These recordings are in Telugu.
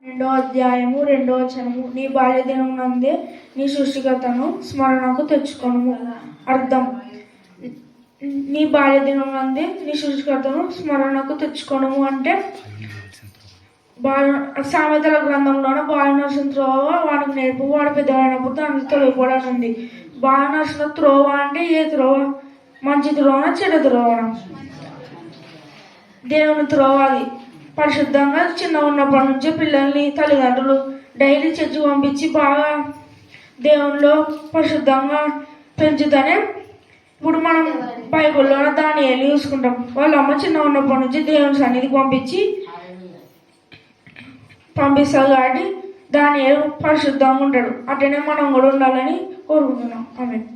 2 అధ్యాయము 2 వచనము. నీ బాల్యదినం నందే నీ సృష్టికర్తను స్మరణకు తెచ్చుకొనుము. అర్థం: నీ బాల్యదినం నందే నీ సృష్టికర్తను స్మరణకు తెచ్చుకొనుము అంటే సామెతల గ్రంథంలోన బాల నరసిన త్రోవ వాడికి నేర్పు, వాడు పెద్దవాడినప్పుడు దానికి తొలగిపోవడం ఉంది. బాల నరసిన త్రోవ అంటే ఏ త్రోవ? మంచి త్రోవన, చెడు త్రోవన? దేవుని త్రోవ అది. పరిశుద్ధంగా చిన్న ఉన్నప్పటి నుంచే పిల్లల్ని తల్లిదండ్రులు డైలీ చర్చికి పంపించి బాగా దేవునిలో పరిశుద్ధంగా పెంచుతానే. ఇప్పుడు మనం బైబిల్లోన దానియేలుని చూసుకుంటాం. వాళ్ళ అమ్మ చిన్న ఉన్నప్పటి నుంచి దేవుని సన్నిధికి పంపిస్తారు కాబట్టి దానియేలు పరిశుద్ధంగా ఉంటాడు. అట్లనే మనం కూడా ఉండాలని కోరుకుంటున్నాం. ఆమేన్.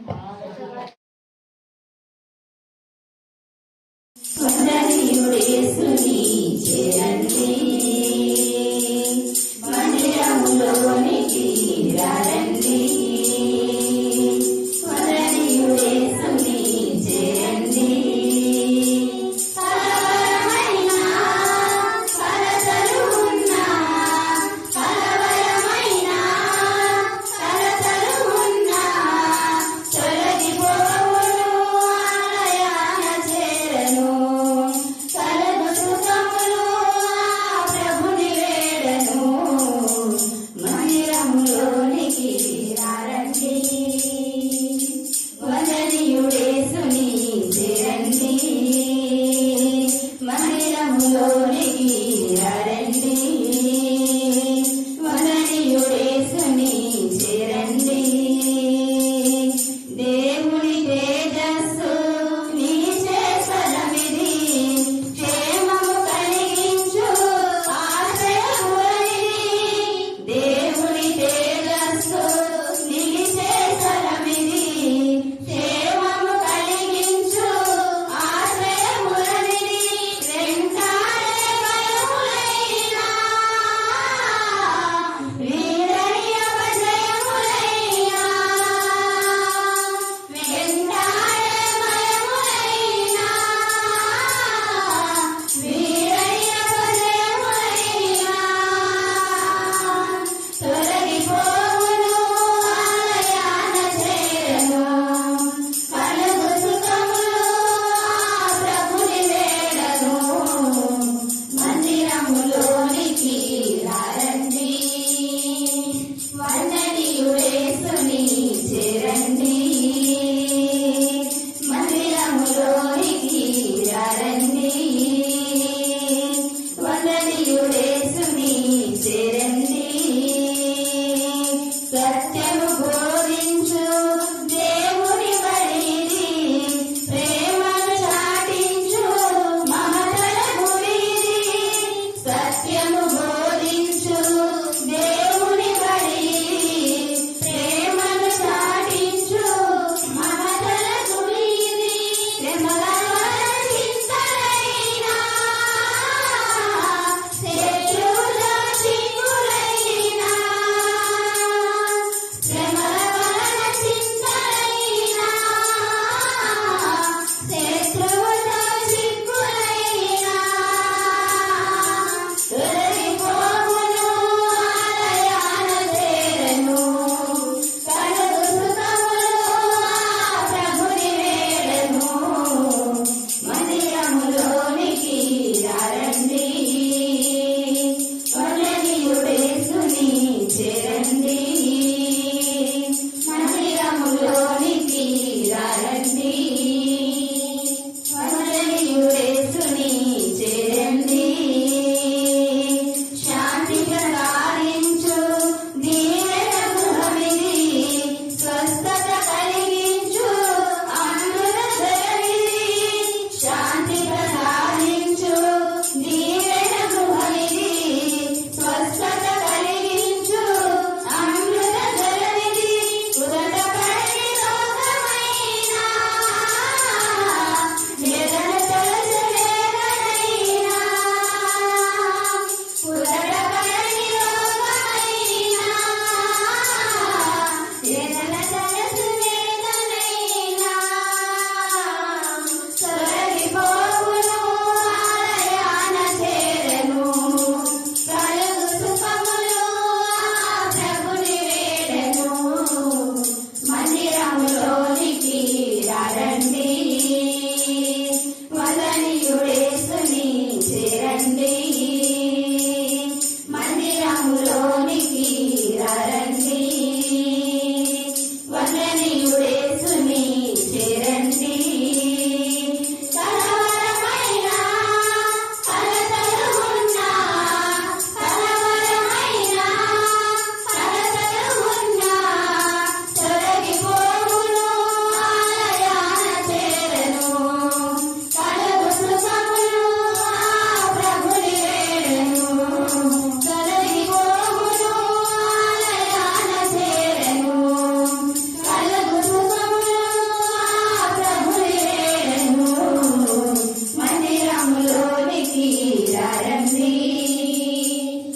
రండి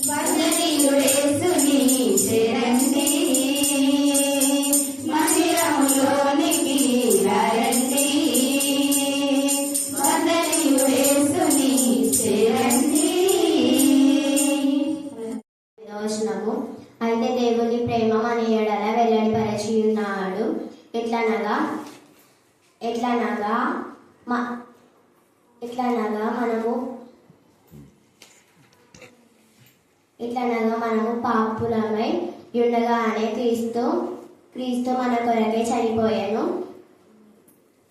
వందనీయుడేసుని చేరండి మందిరములోనికి రండి వందనీయుడేసుని చేరండి. వచనము అయితే దేవుని ప్రేమ మన ఎడల వెల్లడిపరచి ఉన్నాడు. ఎట్లనగా మనము పాపులమై ఉండగానే క్రీస్తు మన కొరకే చనిపోయాను.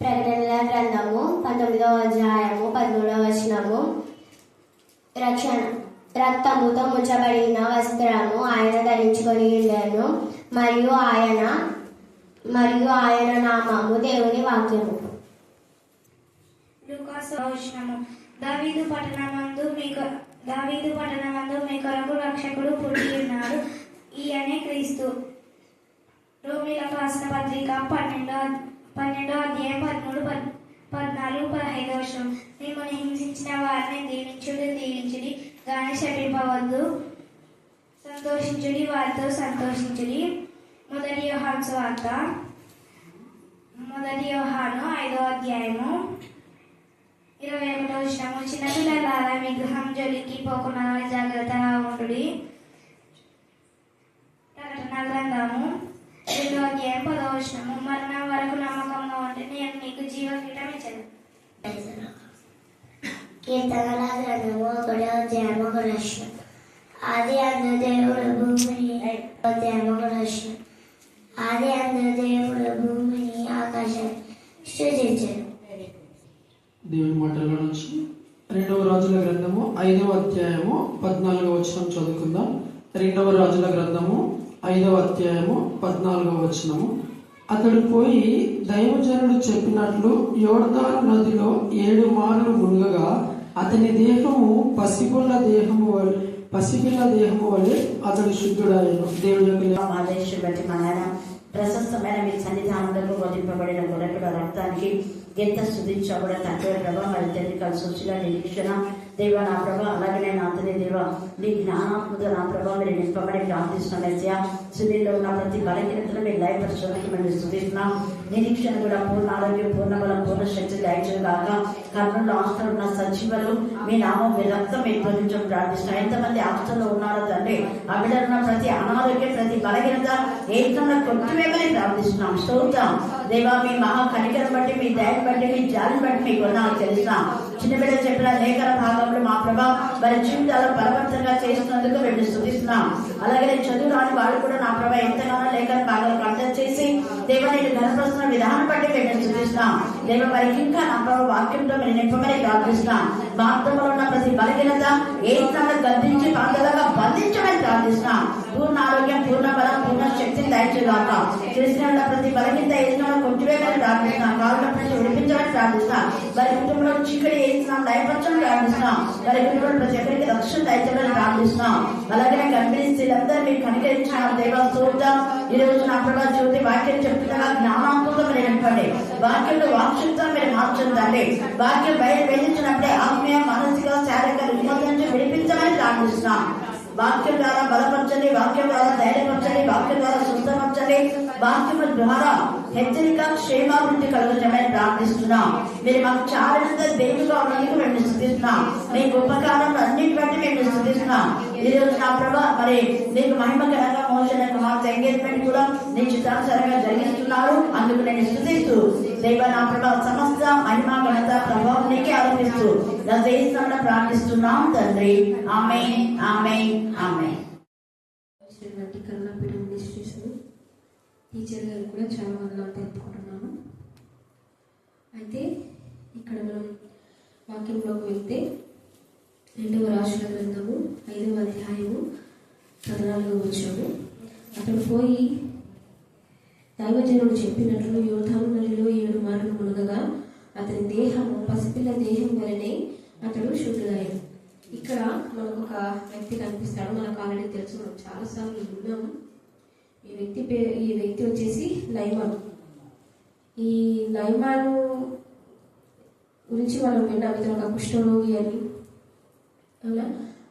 ప్రకటనల గ్రంథము 19వ అధ్యాయము 13వ వచనము రక్తముతో ముచ్చబడిన వస్త్రము ఆయన ధరించుకొని ఉండెను మరియు ఆయన నామము దేవుని వాక్యము. దావీదు పట్టణమందు మీ కొరకు రక్షకుడు పుట్టి ఉన్నాడు, ఈయనే క్రీస్తు. రోమీయులకు రాసిన పత్రిక 12వ అధ్యాయం 13, 14, 15 వచనం. మిమ్మల్ని హింసించిన వారిని దీవించుడి గాని శపింపవద్దు, సంతోషించుడి వారితో సంతోషించుడి. మొదటి యోహాను 5వ అధ్యాయము 21వ వచనము. చిన్నపిల్లలారా విగ్రహం జోలికి పోకుండా జాగ్రత్తగా ఉండుడి. ప్రకటన గ్రంథము 2వ అధ్యాయం 10వ వచనము. మరణం వరకు నమ్మకంగా ఉంటే నేను నీకు జీవకిరీటం ఇచ్చాను. కీర్తనల గ్రంథము 1వ అధ్యాయము 1వ వచనం. ఆది అందు దేవుడు భూమిని ఆకాశాన్ని సృజించాడు. దేవుని మాటల నుంచి 2వ రాజుల గ్రంథము 5వ అధ్యాయము 14వ వచనం చదువుకుందాం. 2వ రాజుల గ్రంథము 5వ అధ్యాయము 14వ వచనము. అతడు పోయి దైవజనుడు చెప్పినట్లు యోర్దాను నదిలో 7 మార్లు మునుగగా అతని దేహము పసిపిల్ల దేహము వలె అతడు శుద్ధుడాయను. దేవుని యొక్క ఆదేశం బట్టి మన ప్రశస్తమైన మీ సన్నిధానంలో వదిలింపబడిన గొర్రెల రక్తానికి ఎంత స్తుతించబడిన తండ్రి ప్రభా మరి తండ్రి కలిసి నిరీక్షణ దేవ నా ప్రభా అలాగే నా తండ్రి దేవ నీ జ్ఞానాత్మక నా ప్రభా మీరు నింపబడి ప్రార్థిస్తున్నాం. మెస్సా శరీరంలో ఉన్న ప్రతి బలహీనతను మీరు లయపరచడానికి మేము స్తుతిస్తున్నాం. నిరీక్షణ కూడా పూర్ణ ఆరోగ్యం, పూర్ణ బలం, పూర్ణ శక్తి దయచేది కాక కర్ణంలో ఆస్తులు ఉన్న సజీవులు మీ నామం మీ రక్తం మీరు పొందించడం ప్రార్థిస్తున్నాం. ఎంతమంది ఆస్తుల్లో ఉన్నారో తండ్రి ఆ బిడ్డలున్న ప్రతి అనారోగ్యం, ప్రతి బలహీనత ఏకంగా కొట్టివేమని ప్రార్థిస్తున్నాం. స్తోత్రం దేవా మీ మహా కనికరం బట్టి, మీ దయను బట్టి, మీ జాలిని బట్టి మీకు వందనాలు తెలుస్తున్నాం. చిన్న బిడ్డ చెప్పిన లేఖన భాగంలో మా ప్రభా వారి జీవితాలను బలవంతంగా చేస్తున్నందుకు మేము స్తుతిస్తున్నాం. అలాగే చదువు రాని వాళ్ళు కూడా నా ప్రభా ఎంతగానో లేఖన భాగాలకు అర్థం చేసి దేవ నేను ఘనపరుస్తున్న విధానం బట్టి మేము స్తుతిస్తున్నాం. దేవ వారికి ఇంకా నా ప్రభా వాక్యంతో మీరు నింపమని ప్రార్థిస్తున్నాం. మార్గంలో ఉన్న ప్రతి బలహీనత ఏ స్థానం గద్దించి పాదలుగా బంధించమని ప్రార్థిస్తున్నాం. పూర్ణ ఆరోగ్యం, పూర్ణ బలం, పూర్ణ శక్తిని దయచేదాక తెలిసిన ప్రతి బలహీనత ఏ స్థానం కొట్టివేయమని ప్రార్థిస్తున్నాం. కాళ్ళ నుంచి విడిపించమని ప్రార్థిస్తున్నాం. వారి కుటుంబంలో చీకటి ఏ స్థానం దయపరచమని ప్రార్థిస్తున్నాం. వారి కుటుంబంలో ప్రతి ఒక్కరికి రక్షణ దయచేయమని ప్రార్థిస్తున్నాం. అలాగే గర్భిణీ స్త్రీలందరూ మీరు కనికరించిన దేవ స్తోత్రం. ఈ రోజు నా ప్రభా జ్యోతి వాక్యం చెప్తున్నా జ్ఞానాత్మకం మీరు నింపండి. వాక్యంలో వాక్శక్తం మీరు మార్చండి. వాక్యం బయట వెళ్ళించినప్పుడే ఆత్మీయ, మానసిక, శారీరక రుగ్మత నుంచి విడిపించమని ప్రార్థిస్తున్నాం. వాక్యం ద్వారా బలపరచండి, వాక్యం ద్వారా ధైర్యపరచండి, వాక్యం ద్వారా శుద్ధపరచండి, వాక్యం ద్వారా హెచ్చరిక, క్షేమాభివృద్ధి కలుగుతామని ప్రార్థిస్తున్నాం. మీరు మాకు చాలా దేవుగా ఉన్నందుకు మేము స్తుతిస్తున్నాం. మీ ఉపకారం అన్నిటి బట్టి మేము స్తుతిస్తున్నాం. ఈ రోజు నా ప్రభా మరి నీకు మహిమకరంగా మోషన్ కుమార్తె ఎంగేజ్మెంట్ కూడా నీ చిత్తానుసారంగా జరిగిస్తున్నారు. అందుకు నేను స్తుతిస్తూ దేవ నా ప్రభా సమస్త మహిమ, ఘనత, ప్రభావం నీకే ఆరోపిస్తూ నా ప్రార్థిస్తున్నాం తండ్రి. ఆమేన్, ఆమేన్, ఆమేన్. టీచర్ గారు కూడా చాలా వందనాలు తెలుపుకుంటున్నాను. అయితే ఇక్కడ మనం వాక్యంలోకి వెళ్తే 2వ రాజుల గ్రంథము 5వ అధ్యాయము 14వ వచనము. అతడు పోయి దైవజనుడు చెప్పినట్లు యోర్దాను నదిలో 7 మార్లు మునగగా అతని దేహము పసిపిల్ల దేహం వలనే అతడు శుద్ధుడయ్యాడు. ఇక్కడ మనకు ఒక వ్యక్తి కనిపిస్తాడు. మనకు ఆల్రెడీ తెలుసు, మనం చాలాసార్లు విన్నాము. ఈ వ్యక్తి వచ్చేసి నయమాను. ఈ నయమాను గురించి మనం విన్నాం. ఇతను ఒక కుష్ఠరోగి అని, అవునా?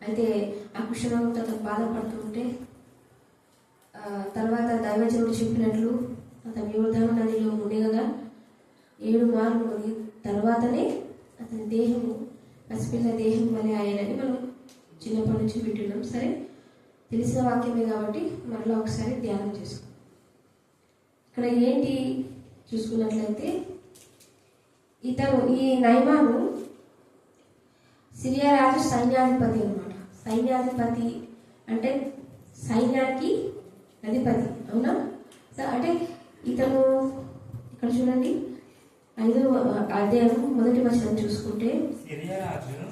అయితే ఆ కుష్ఠరోగంతో అతను బాధపడుతూ ఉంటే తర్వాత దైవజనుడు చెప్పినట్లు అతను యోర్దాను నదిలో మునిగగా 7 మార్లు మునిగి తర్వాతనే అతని దేహము పసిపిల్ల దేహం వలె ఆయనని మనం చిన్నప్పటి నుంచి వింటున్నాం. సరే, తెలిసిన వాక్యమే కాబట్టి మరలా ఒకసారి ధ్యానం చేసుకో. ఇక్కడ ఏంటి చూసుకున్నట్లయితే ఇతను ఈ నయమాను సిరియా రాజు సైన్యాధిపతి అన్నమాట. సైన్యాధిపతి అంటే సైన్యానికి అధిపతి, అవునా? అంటే ఇతను ఇక్కడ చూడండి 5వ అధ్యాయం 1వ వచనం చూసుకుంటే,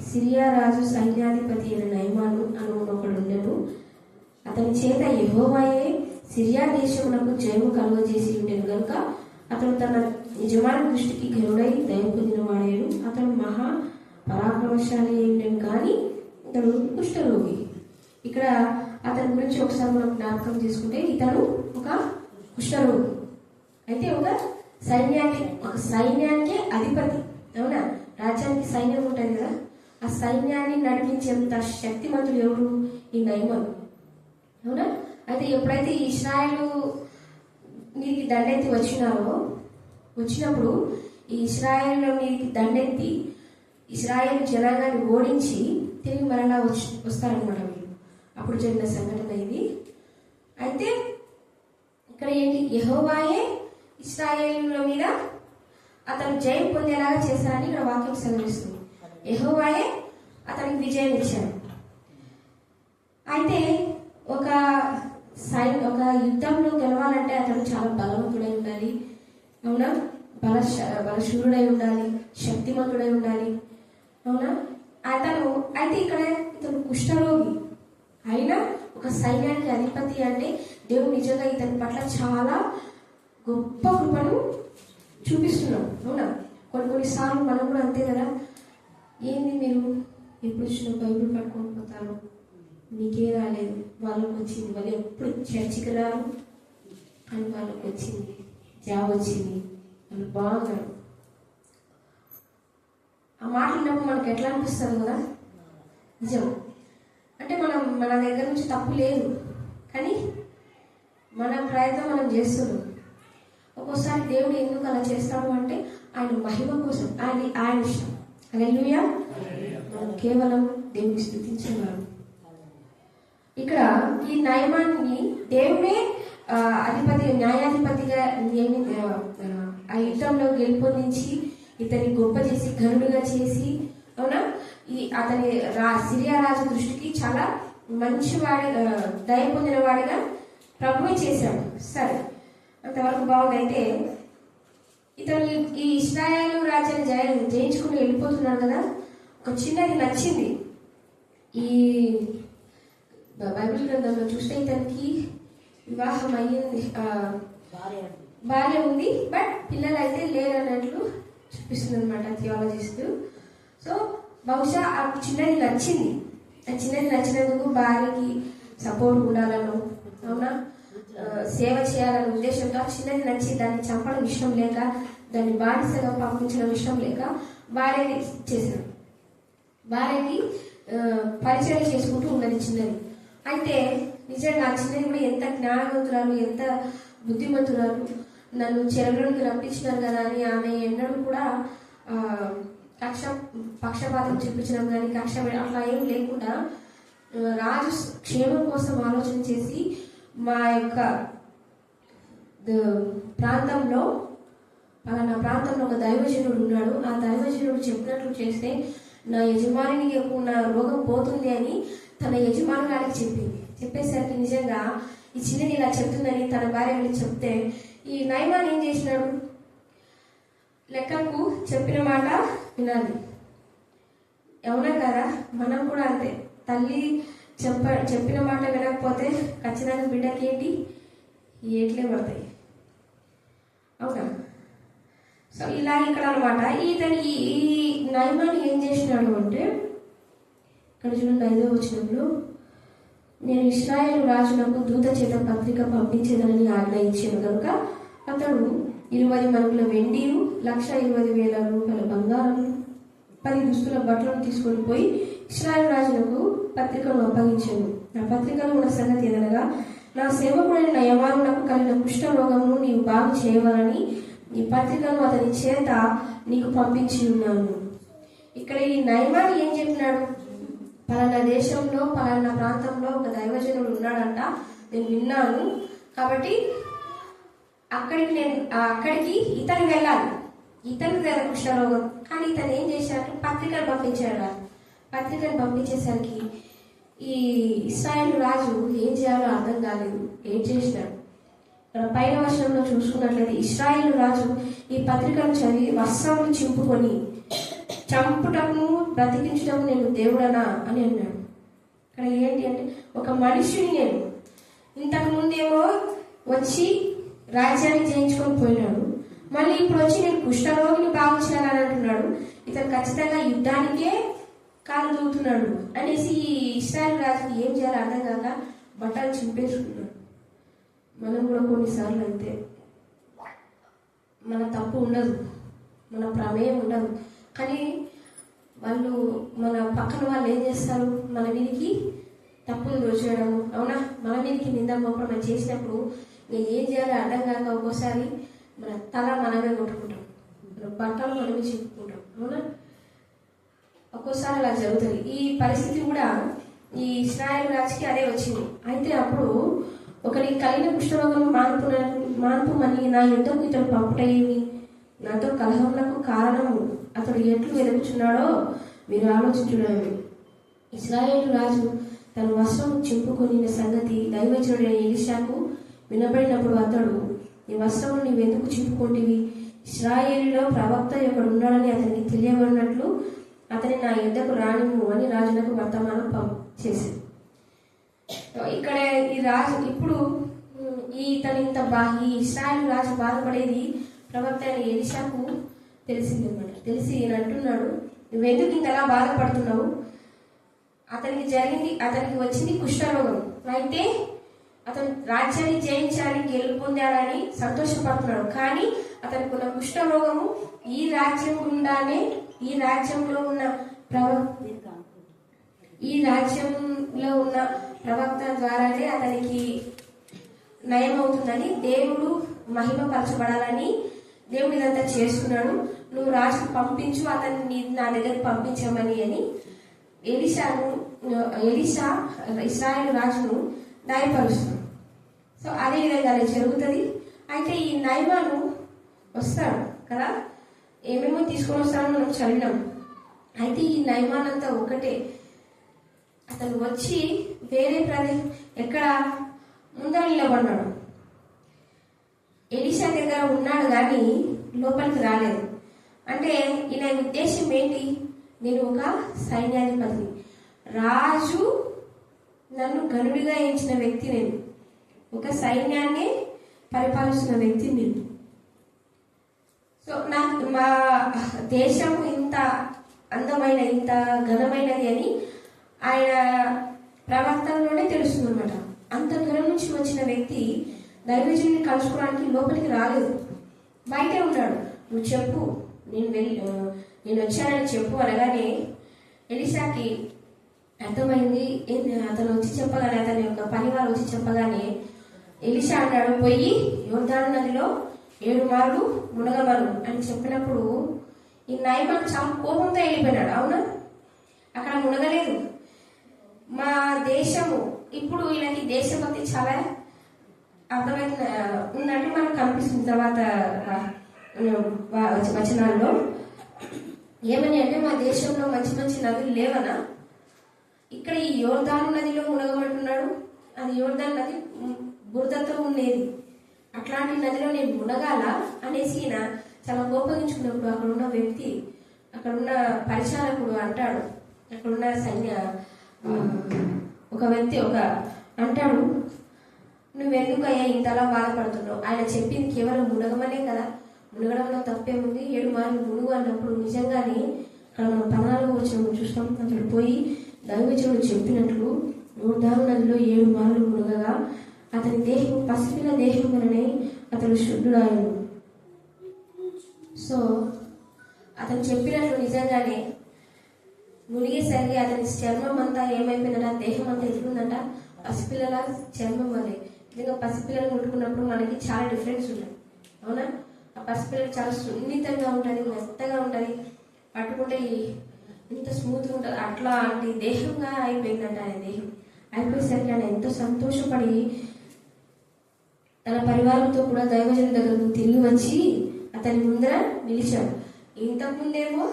సిరియా రాజు సైన్యాధిపతి అయిన నయమాను అను ఒకడు ఉండెను. అతని చేత యెహోవాయే సిరియా దేశమునకు జయము కలుగజేసి ఉండెను గనుక అతడు తన యజమాని దృష్టికి ఘనుడై దయ పొందిన వాడేను. అతడు మహా పరాక్రమశాలి అయిండెను కానీ ఇతడు కుష్ఠరోగి. ఇక్కడ అతని గురించి ఒకసారి మనం జ్ఞాపకం చేసుకుంటే ఇతను ఒక కుష్ఠరోగి, అయితే ఒక సైన్యానికి అధిపతి, అవునా? రాజ్యానికి సైన్యం ఉంటుంది కదా, ఆ సైన్యాన్ని నడిపించేంత శక్తిమంతుడు ఎవరు? ఈ నయమాను, అవునా? అయితే ఎప్పుడైతే ఇశ్రాయేలు మీదికి దండెత్తి వచ్చినప్పుడు ఈ ఇశ్రాయేలు మీదికి దండెత్తి ఇశ్రాయేల్ జనాంగాన్ని ఓడించి తిరిగి మరలా వస్తారనమాట వీళ్ళు. అప్పుడు జరిగిన సంఘటన ఇది. అయితే ఇక్కడ ఏంటి? యెహోవాయే ఇశ్రాయేలుల మీద అతను జయం పొందేలాగా చేశారని ఇక్కడ వాక్యం సెలవిస్తుంది. యెహోవాయే అతనికి విజయం ఇచ్చాడు. అయితే ఒక యుద్ధంలో గెలవాలంటే అతను చాలా బలవంతుడై ఉండాలి, అవునా? బలశూరుడై ఉండాలి, శక్తిమంతుడై ఉండాలి, అవునా? అయితే ఇక్కడ ఇతను కుష్ఠరోగి అయినా ఒక సైన్యానికి అధిపతి అంటే దేవుడు నిజంగా ఇతని పట్ల చాలా గొప్ప కృపను చూపిస్తున్నాం, అవునా? కొన్నిసార్లు మనం కూడా అంతే కదా, ఏంది మీరు ఎప్పుడు వచ్చిన బైబిల్ పట్టుకొని పోతారు, మీకే రాలేదు, వాళ్ళకి వచ్చింది, వాళ్ళు ఎప్పుడు చర్చికి రారు అని వాళ్ళకి వచ్చింది, జాబ్ వచ్చింది, వాళ్ళు బాగున్నారు. ఆ మాట విన్నప్పుడు మనకు ఎట్లా అనిపిస్తుంది కదా, నిజం. అంటే మన దగ్గర నుంచి తప్పు లేదు, కానీ మన ప్రయత్నం మనం చేస్తున్నాం. ఒక్కోసారి దేవుడు ఎందుకు అలా చేస్తాడు అంటే ఆయన మహిమ కోసం, ఆయన ఇష్టం. హల్లెలూయా. మనం కేవలం దేవుని స్తుతించేవారు. ఇక్కడ ఈ నయమాన్ని దేవుడే న్యాయాధిపతిగా ఆ యుద్ధంలో గెలుపొందించి ఇతని గొప్ప చేసి ఘనుడుగా చేసి, అవునా? అతని సిరియా రాజు దృష్టికి చాలా మంచివాడి దయ పొందిన వాడిగా ప్రభువే చేశాడు. సరే, అంతవరకు బాగుంది. అయితే ఇతను ఈ ఇశ్రాయేలు రాజ్యాన్ని జయించుకుని వెళ్ళిపోతున్నాడు కదా, ఒక చిన్నది నచ్చింది. ఈ బైబిల్ గ్రంథంలో చూస్తే ఇతనికి వివాహం అయ్యింది, భార్య ఉంది, బట్ పిల్లలు అయితే లేరన్నట్లు చూపిస్తుంది అనమాట థియాలజిస్ట్. సో బహుశా ఆ చిన్నది నచ్చింది. ఆ చిన్నది నచ్చినందుకు భార్యకి సపోర్ట్ ఉండాలను, అవునా, సేవ చేయాలనే ఉద్దేశంతో ఆ చిన్నది నచ్చి దాన్ని చంపడం ఇష్టం లేక, దాన్ని బానిసగా పంపించడం ఇష్టం లేక భార్యని చేశాడు. భార్యకి పరిచయం చేసుకుంటూ ఉన్నది చిన్నది. అయితే నిజంగా ఆ చిన్నది కూడా ఎంత జ్ఞానవంతురాలు, ఎంత బుద్ధిమంతురాలు, నన్ను చెరలోనికి రప్పించినారు కదా అని ఆమె ఎన్నడూ కూడా పక్షపాతం చూపించడం కానీ కక్ష అట్లా ఏం లేకుండా రాజు క్షేమం కోసం ఆలోచన చేసి మా యొక్క ప్రాంతంలో పలానా ప్రాంతంలో ఒక దైవజనుడు ఉన్నాడు, ఆ దైవజనుడు చెప్పినట్లు చేస్తే నా యజమానికి ఉన్న రోగం పోతుంది అని తన యజమానురాలికి చెప్పింది. చెప్పేసరికి నిజంగా ఈ చిన్నది ఇలా చెప్తుందని తన భార్య వెళ్ళి చెప్తే ఈ నయమాన్ ఏం చేసినాడు? లెక్కకు చెప్పిన మాట వినాలి, అవునా కదా? మనం కూడా అంతే. తల్లి చెప్పిన మాట వినకపోతే ఖచ్చితంగా బిడ్డకి ఏంటి ఏట్లే పడతాయి, అవునా? సో ఇలా ఇక్కడ అనమాట. ఈ నయమాన్ ఏం చేసినాడు అంటే ఇక్కడ చూడండి 5వ వచనంలో, నేను ఇశ్రాయేలు రాజునకు దూత చేత పత్రిక పంపించేదని ఆజ్ఞయించాను కనుక అతడు 20 మణుగుల వెండియు 1,20,000 రూపాయల బంగారం 10 దుస్తుల బట్టలను తీసుకొని పోయి ఇశ్రాయేలు రాజులకు పత్రికను అప్పగించాను. ఆ పత్రికలో ఉన్న సంగతి ఏదనగా, నా సేవకుడైన నయమానునకు కలిగిన కుష్ఠరోగమును నీవు బాగు చేయవాలని ఈ పత్రికను అతని చేత నీకు పంపించి ఉన్నాను. ఇక్కడ ఈ నయమాను ఏం చెప్పినాడు? పలానా దేశంలో పలానా ప్రాంతంలో ఒక దైవజనుడు ఉన్నాడంట, నేను విన్నాను, కాబట్టి అక్కడికి ఇతను వెళ్ళాలి, ఇతనికి కుష్ఠరోగం. కానీ ఇతను ఏం చేశాడు? పత్రికను పంపించాడు. పత్రికను పంపించేసరికి ఈ ఇశ్రాయేలు రాజు ఏం చేయాలో అర్థం కాలేదు, ఏం చేసినాడు. పైన వర్షంలో చూసుకున్నట్లయితే ఇశ్రాయేలు రాజు ఈ పత్రికను చదివి వస్త్రములు చింపుకొని, చంపుటకు బ్రతికించడం నేను దేవుడనా అని అన్నాడు. ఇక్కడ ఏంటి అంటే, ఒక మనిషిని నేను ఇంతకు ముందేమో వచ్చి రాజ్యాన్ని జయించుకొని పోయినాడు, మళ్ళీ ఇప్పుడు వచ్చి నేను కుష్ఠరోగిని బాగు చేయాలని అంటున్నాడు. ఇతను ఖచ్చితంగా యుద్ధానికే కాలు దూతున్నాడు అనేసి ఈ ఇశ్రాయేలు రాజుకి ఏం చేయాలో అర్థం కాక బట్టలు చింపేసుకున్నాడు. మనం కూడా కొన్నిసార్లు అంతే, మన తప్పు ఉండదు, మన ప్రమేయం ఉండదు, కానీ వాళ్ళు మన పక్కన వాళ్ళు ఏం చేస్తారు, మన మీదకి తప్పులు దోచేయడము, అవునా, మన మీదకి నింద మోపడం చేసినప్పుడు నేను ఏం చేయాలో అర్థం కాక ఒక్కోసారి మన తల మనమే కొట్టుకుంటాం, మన బట్టలు మనమే చింపుకుంటాం, అవునా. ఒక్కోసారి అలా జరుగుతుంది. ఈ పరిస్థితి కూడా ఈ ఇశ్రాయేలు రాజుకి అదే వచ్చింది. అయితే అప్పుడు ఒకరికి కలిగిన కుష్ఠరోగం మాన్పుమని నా యుద్ధకు ఇతడు పంపుటేమి, నాతో కలహములకు కారణము అతడు ఎట్లు వెలుగుచున్నాడో మీరు ఆలోచించుడేమి. ఇశ్రాయేలు రాజు తన వస్త్రం చింపుకొని సంగతి దైవజనుడైన ఎలీషాకు వినబడినప్పుడు అతడు, ఈ వస్త్రము నీవెందుకు చింపుకుంటివి? ఇశ్రాయేలులో ప్రవక్త ఒకడు ఉన్నాడని అతనికి తెలియబడినట్లు అతని నా యుద్ధకు రానిము అని రాజులకు వర్తమానం చేసింది. ఇక్కడ ఈ రాజు ఇప్పుడు ఈ ఇశ్రాయేలు రాజు బాధపడేది ప్రవక్త అయిన ఎలీషాకు తెలిసింది అనమాట. తెలిసి ఈయన అంటున్నాడు, నువ్వెందుకు ఇంతలా బాధపడుతున్నావు? అతనికి వచ్చింది కుష్ఠరోగం, అయితే అతను రాజ్యాన్ని జయించాలని గెలుపు పొందాడని సంతోషపడుతున్నాడు. కానీ అతనికి ఉన్న కుష్ఠరోగము ఈ రాజ్యం గుండానే, ఈ రాజ్యంలో ఉన్న ప్రవక్త ద్వారానే అతనికి నయమవుతుందని, దేవుడు మహిమపరచబడాలని దేవుడు ఇదంతా చేస్తున్నాడు. నువ్వు రాజుకు పంపించు, అతన్ని నా దగ్గర పంపించమని అని ఎలీషా ఇశ్రాయేలు రాజును నయపరుస్తున్నాడు. సో అదే విధంగా అది జరుగుతుంది. అయితే ఈ నయమాను వస్తాడు కదా, ఏమేమో తీసుకొని వస్తాడో మనం చదివినాం. అయితే ఈ నయమాన్ అంతా ఒకటే, అతను వచ్చి వేరే ప్రదేశం ఎక్కడ ముందర నిలబడినాడు. ఎలీషా దగ్గర ఉన్నాడు కానీ లోపలికి రాలేదు. అంటే ఈయన ఉద్దేశం ఏంటి? నేను ఒక సైన్యాధిపతిని, రాజు నన్ను గనుడిగా ఎంచిన వ్యక్తి, నేను ఒక సైన్యాన్ని పరిపాలిస్తున్న వ్యక్తి నేను. సో మా దేశం ఇంత అందమైన, ఇంత ఘనమైనది అని ఆయన ప్రవర్తనలోనే తెలుస్తుంది అనమాట. అంత దూరం నుంచి వచ్చిన వ్యక్తి దైవజనుని కలుసుకోవడానికి లోపలికి రాలేదు, బయటే ఉన్నాడు. నువ్వు చెప్పు, నేను వచ్చానని చెప్పు అనగానే ఎలీషాకి అర్థమైంది. అతను వచ్చి చెప్పగానే, అతని యొక్క పనివారు వచ్చి చెప్పగానే ఎలీషా అన్నాడు, పోయి యోర్దాను నదిలో 7 మార్లు మునగమను అని చెప్పినప్పుడు ఈ నయమాను చాలా కోపంతో వెళ్ళిపోయినాడు. అవునా, అక్కడ మునగలేదు. మా దేశము ఇప్పుడు ఈయనకి దేశభక్తి చాలా అర్థమైన ఉన్నట్టు మనకు కనిపిస్తుంది. తర్వాత వచనాల్లో ఏమని అంటే, మా దేశంలో మంచి మంచి నదులు లేవనా? ఇక్కడ ఈ యోర్దాను నదిలో మునగమంటున్నాడు. అది యోర్దాను నది బురదతో ఉండేది, అట్లాంటి నదిలో నేను మునగాల అనేసి ఈయన చాలా కోపగించుకున్నప్పుడు అక్కడున్న వ్యక్తి, అక్కడున్న పరిచారకుడు అంటాడు, అక్కడున్న ఒక వ్యక్తి అంటాడు, నువ్వెందుకయ్యా ఇంతలా బాధపడుతున్నావు? ఆయన చెప్పింది కేవలం మునగమనే కదా, మునగడంలో తప్పేముంది? 7 మార్లు మునుగు అన్నప్పుడు నిజంగానే అక్కడ మనం 14వ వచనం చూస్తాం. అతడు పోయి దైవజనుడు చెప్పినట్లు యోర్దాను నదిలో 7 మార్లు మునగగా అతని దేహం పసిపిల్ల దేహం వలనే అతడు శుద్ధుడాయను. సో అతను చెప్పినట్లు నిజంగానే మునిగేసరికి అతని చర్మం అంతా ఏమైపోయిందంట, దేహం అంతా ఎట్లుందంట, పసిపిల్లల చర్మం వల్లే. నిజంగా పసిపిల్లలు ముట్టుకున్నప్పుడు మనకి చాలా డిఫరెన్స్ ఉంటుంది, అవునా? ఆ పసిపిల్లలు చాలా సున్నితంగా ఉంటుంది, మెత్తగా ఉంటుంది, పట్టుకుంటే ఎంత స్మూత్గా ఉంటుంది, అట్లాంటి దేహంగా అయిపోయిందంట ఆయన దేహం. అయిపోయేసరికి ఆయన ఎంతో సంతోషపడి తన పరివారంతో కూడా దైవజనుల దగ్గరకు తిరిగి వచ్చి అతని ముందర నిలిచాడు. ఇంతకుముందేమో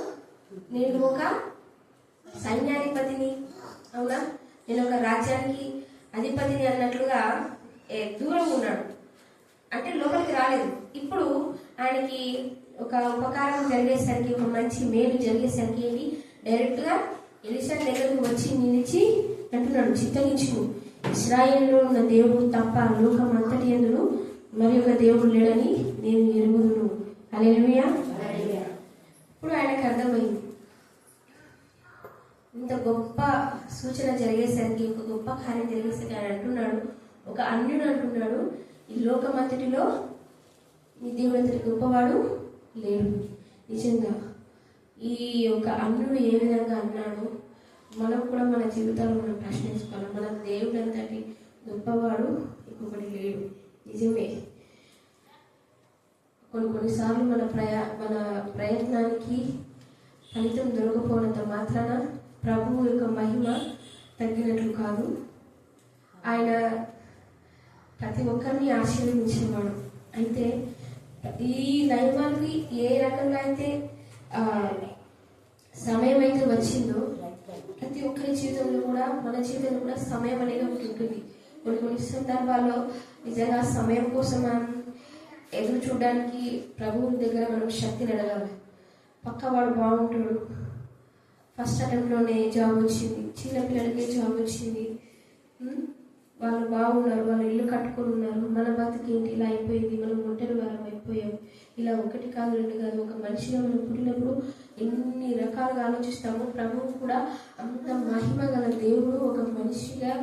నేను ఒక సైన్యాధిపతిని, అవునా, నేను ఒక రాజ్యానికి అధిపతిని అన్నట్లుగా దూరంగా ఉన్నాడు, అంటే లోపలికి రాలేదు. ఇప్పుడు ఆయనకి ఒక ఉపకారం జరిగేసరికి, ఒక మంచి మేలు జరిగేసరికి ఏంటి, డైరెక్ట్గా ఎలీషా దగ్గరకు వచ్చి నిలిచి అంటున్నాడు, చిత్తగించును, ఇశ్రాయేలులో ఉన్న దేవుడు తప్ప లోకం అంతటి యందును మరి ఒక దేవుడు లేడని నేను ఎరుగుదును. హల్లెలూయా. ఇప్పుడు ఆయనకు అర్థమైంది, ఇంత గొప్ప సూచన జరిగేసరికి, ఒక గొప్ప కార్యం జరిగేసరికి ఆయన అంటున్నాడు, ఒక అన్యుడు అంటున్నాడు, ఈ లోకమంతటిలో నీ దేవుడు అంతటి గొప్పవాడు లేడు. నిజంగా ఈ యొక్క అన్యుడు ఏ విధంగా అన్నాడు, మనం కూడా మన జీవితాల్లో మనం ప్రశ్నించుకోవాలి. మన దేవుడు అంతటి గొప్పవాడు ఇంకొకటి లేడు. నిజమే, కొన్నిసార్లు మన ప్రయత్నానికి ఫలితం దొరకపోనంత మాత్రాన ప్రభువు యొక్క మహిమ తగ్గినట్లు కాదు. ఆయన ప్రతి ఒక్కరిని ఆశీర్వదించేవాడు. అయితే ఈ నయమానికి ఏ రకంగా అయితే సమయం అయితే వచ్చిందో, ప్రతి ఒక్కరి జీవితంలో కూడా, మన జీవితంలో కూడా సమయం అనేది ఒకటి ఉంటుంది. కొన్ని సందర్భాల్లో నిజంగా సమయం కోసం మనం ఎదురు చూడడానికి ప్రభువు దగ్గర మనం శక్తిని అడగాలి. పక్కవాడు బాగుంటాడు, ఫస్ట్ అటెంప్ట్లోనే జాబ్ వచ్చింది, చిన్న పిల్లలకే జాబ్ వచ్చింది, వాళ్ళు బాగున్నారు, వాళ్ళు ఇల్లు కట్టుకొని ఉన్నారు, మన బతికేంటి ఇలా అయిపోయింది, మనం ఒంటరి వారం అయిపోయాం. ఇలా ఒకటి కాదు రెండు కాదు, ఒక మనిషిగా మనం పుట్టినప్పుడు ఎన్ని రకాలుగా ఆలోచిస్తామో, ప్రభువు కూడా అంత మహిమ గల దేవుడు ఒక మనిషిగా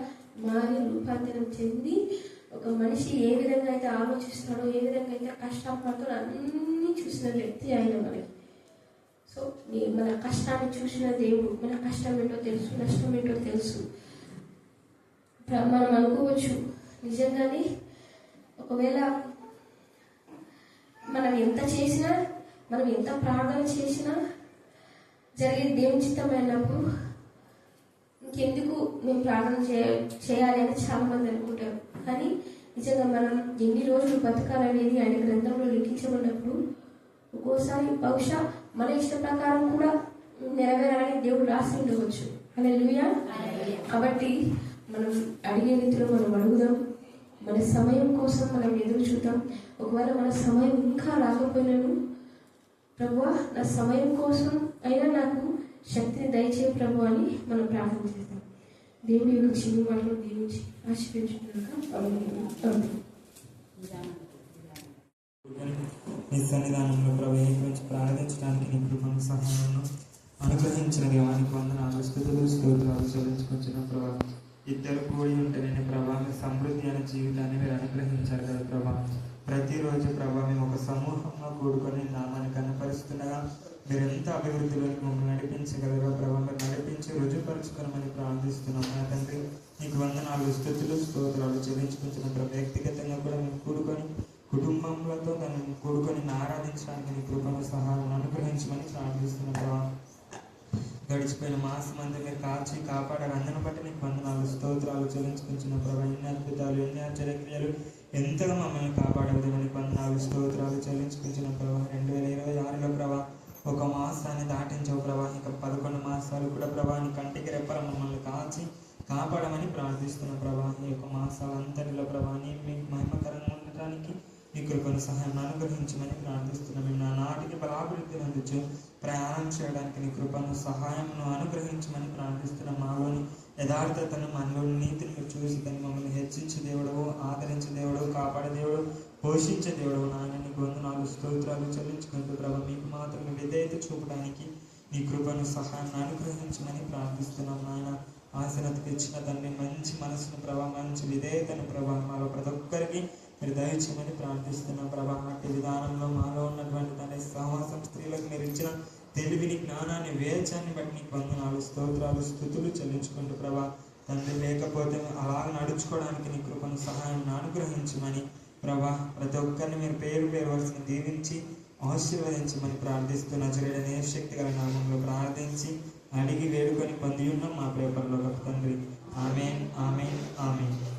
మారి రూపాంతరం చెంది, ఒక మనిషి ఏ విధంగా అయితే ఆలోచిస్తాడో, ఏ విధంగా అయితే కష్టపడతాడో అన్నీ చూసిన వ్యక్తి ఆయన మనకి. సో మన కష్టాన్ని చూసిన దేవుడు, మన కష్టం ఏంటో తెలుసు, నష్టం ఏంటో తెలుసు. మనం అనుకోవచ్చు, నిజంగానే ఒకవేళ మనం ఎంత చేసినా, మనం ఎంత ప్రార్థన చేసినా జరిగే దేవుని చిత్తమైనప్పుడు ఇంకెందుకు మేము ప్రార్థన చేయాలి అని చాలా మంది అనుకుంటారు. కానీ నిజంగా మనం ఎన్ని రోజులు బతకాలనేది ఆయన గ్రంథంలో లిఖించబడినప్పుడు ఒక్కోసారి బహుశా మన ఇష్ట ప్రకారం కూడా నెరవేరాలని దేవుడు రాసి ఉండవచ్చు. హల్లెలూయా. కాబట్టి మనం అడిగే రీతిలో మనం అడుగుదాం, మన సమయం కోసం మనం ఎదురు చూద్దాం. ఒకవేళ మన సమయం ఇంకా రాకపోయినాను, ప్రభువా నా సమయం కోసం అయినా నాకు శక్తిని దయచేయ ప్రభు అని మనం ప్రార్థన చేద్దాం. దేవుడి యొక్క చిన్న మాటలు దీవించి ఆశీర్వదించుకున్నాక నీ సన్నిధానంలో ప్రవేశించి ప్రార్థించడానికి నీ కృపను సహాయంలో అనుగ్రహించిన దేవానికి వందనాలు, స్తుతులు స్తోత్రాలు చెల్లించుకొచ్చిన ప్రభా. ఇద్దరు కూడి ఉంటే నేను ప్రభా మీ సమృద్ధి అనే జీవితాన్ని మీరు అనుగ్రహించారు కదా ప్రభా. ప్రతిరోజు ప్రభా మేము ఒక సమూహంలో కూడుకొని నామాన్ని కనపరుస్తుండగా మీరు ఎంత అభివృద్ధిలోకి మమ్మల్ని నడిపించగలరో ప్రభా, మీరు నడిపించి రుజుపరుచుకోమని ప్రార్థిస్తున్నాం నా తండ్రి. నీకు వందనాలు, స్తుతులు స్తోత్రాలు చెల్లించుకుంటున్న ప్రభా. వ్యక్తిగతంగా కూడా మేము కూడుకొని కుటుంబంలో దాన్ని కూడుకొని ఆరాధించడానికి నీ కృపను సహాయం అనుగ్రహించమని ప్రార్థిస్తున్నాం ప్రభా. గడిచిపోయిన మాసం అంతా మీరు కాచి కాపాడారు, అందరిని బట్టి నీకు వందనాలు స్తోత్రాలు చెల్లించుకుంటున్న ప్రభా. ఎన్ని అద్భుతాలు, ఎన్ని ఆశ్చర్యక్రియలు, ఎంతగా మమ్మల్ని కాపాడేది నీకు వందనాలు స్తోత్రాలు చెల్లించుకుంటున్న ప్రభా. 2026లో ప్రభా ఒక మాసాన్ని దాటించవు ప్రభా, ఇక 11 మాసాలు కూడా ప్రభా నీ కంటికి రెప్పల మమ్మల్ని కాచి కాపాడమని ప్రార్థిస్తున్న ప్రభా. ఈ యొక్క మాసాలంతటిలో ప్రభా మీకు మహిమకరంగా ఉండటానికి నీ కృపను సహాయం అనుగ్రహించమని ప్రార్థిస్తున్నాం. మేము నా నాటికి బలాభివృద్ధి అందించు ప్రయాణం చేయడానికి నీ కృపను సహాయంను అనుగ్రహించమని ప్రార్థిస్తున్నాం. మాలోని యథార్థతను, మనలోని నీతిని మీరు చూసి దాన్ని మమ్మల్ని హెచ్చించే దేవుడు, ఆదరించే దేవుడు, కాపాడే దేవుడు, పోషించే దేవుడు నాయన నీకు వందనాలు స్తోత్రాలు చెల్లించుకుంటూ ప్రభా మీకు మాత్రమే విధేయత చూపడానికి నీ కృపను సహాయం అనుగ్రహించమని ప్రార్థిస్తున్నాం నాయన. ఆశనతకి ఇచ్చిన తండ్రి మంచి మనసును ప్రభా, మంచి విధేయతను ప్రభా మాలో ప్రతి ఒక్కరికి మీరు దయచేయమని ప్రార్థిస్తున్నాం ప్రభా. అట్టి విధానంలో మాలో ఉన్నటువంటి తండ్రి సహవాసం, స్త్రీలకు మీరు ఇచ్చిన తెలివిని, జ్ఞానాన్ని, వివేచాన్ని బట్టి నీకు వందనాలు, స్తోత్రాలు, స్తుతులు చెల్లించుకుంటూ ప్రభా తండ్రి లేకపోతే అలాగ నడుచుకోవడానికి నీ కృపను సహాయం అనుగ్రహించమని ప్రభా ప్రతి ఒక్కరిని మీరు పేరు వరుసని దీవించి ఆశీర్వదించమని ప్రార్థిస్తూ నజరేయుడైన యేసు శక్తి గల నామంలో ప్రార్థించి అడిగి వేడుకొని పొంది ఉన్నాం మా ప్రేపర్లో తండ్రి. ఆమేన్, ఆమేన్, ఆమేన్.